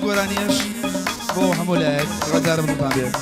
گۆرانیش بۆ هەموو لایەک ڕەدار بنتان بێت.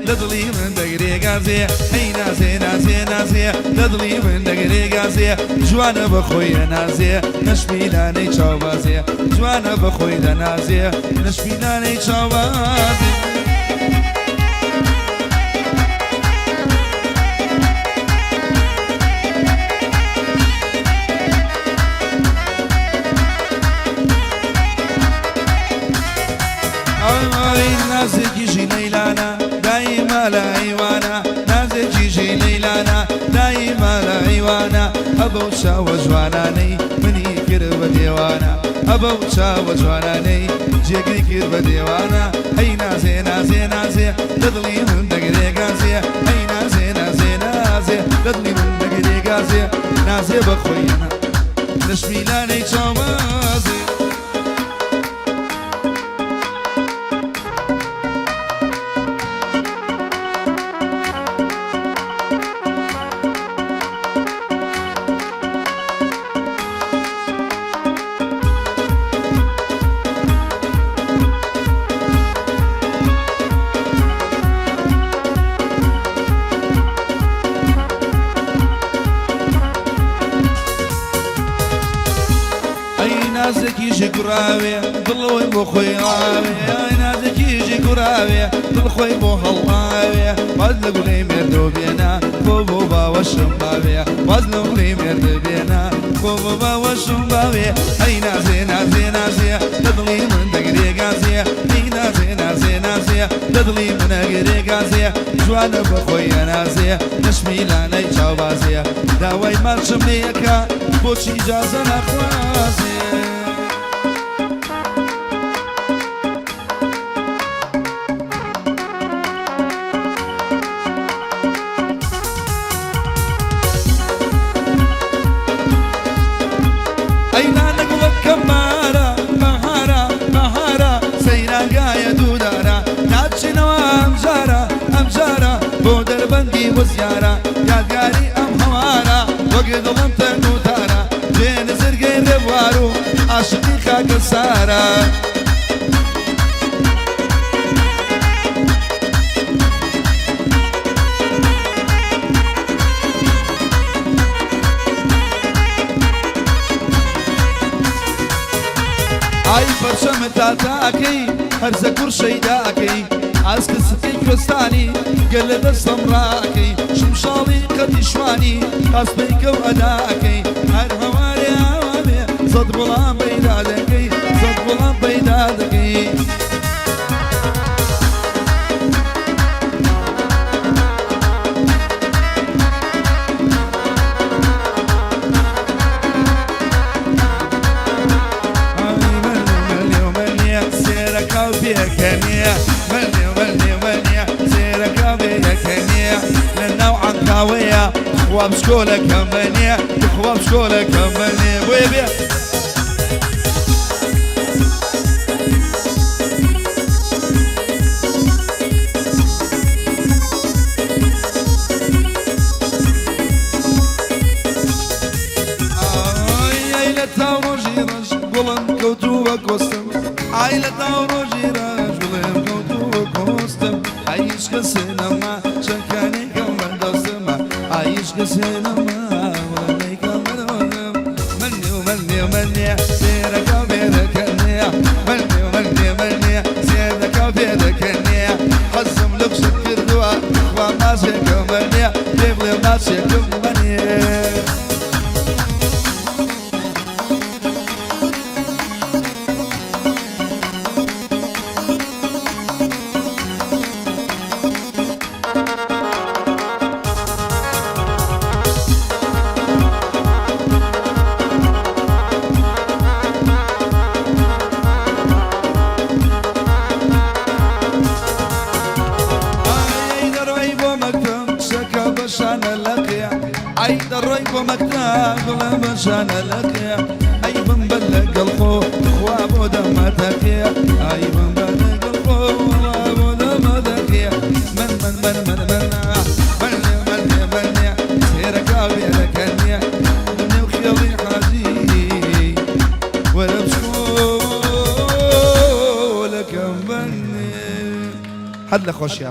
لدلي من دقري قازي هي نازي نازي نازي لدلي من دقري قازي جوانا بخويا نازي نشميلاني شوازي جوانا بخويا نازي نشميلاني شوازي نازك يجي ليلانا دايما لا ايوانا نازك يجي ليلانا دايما لا ايوانا ابو شاو جواناني مني كرب ديوانا ابو شاو جواناني جيكري كرب ديوانا هي نازي نازي نازي تضلي من دقري قازي هي نازي نازي نازي تضلي من دقري قازي نازي بخوينا نشميلاني شوازي نازك يجي قراوي ضلوي بو خوياوي نازك يجي قراوي ضل خوي بو هلاوي وزلق لي مرد بينا بو بوبا والشمباوي وزلق لي مرد بينا بو بوبا والشمباوي هي نازي نازي نازي تضلي من دقري قازي هي نازي نازي نازي تضلي من دقري قازي جوانا بخويا نازي نشميلاني شوازي داوي مال شميكا بوشي جازن اخوازي وزيارة يا دياري أم حوارة وقد ظلمت نوتارة جين زرقين ربوارو عاشقي خاك السارة هاي فرشم تاتاكي هرزة كرشي داكي عسك ستي كرستاني قلب السمراكي شمشالي قد شواني قصبيك وأداكي هر هواري هوامي صد بلان بيدادكي صد بلان بيدادكي خواب شكولك كمبنية خواب شكولك كمبنية ويبيا عائلة روجي رج قلن كوتوبة كوستم عائلة روجي رج قلن كوتوبة كوستم عيش كسينما شكاني كمان دوستما عيش كسينما ولي كمان ولم مني ومني ومني سيرك وبيدك النية مني ومني ومني سيرك وبيدك النية قسم لك شكر دواء وما شكر مني جيب لي ما شكر مني مكتاب ولا مشان لك أي من بلق الخو خواب ودمتك أي من بلق الخو خواب ودمتك من سيرك أبيلك أني من وخيري حاجي ولا بشكولك مني حد لخوش يا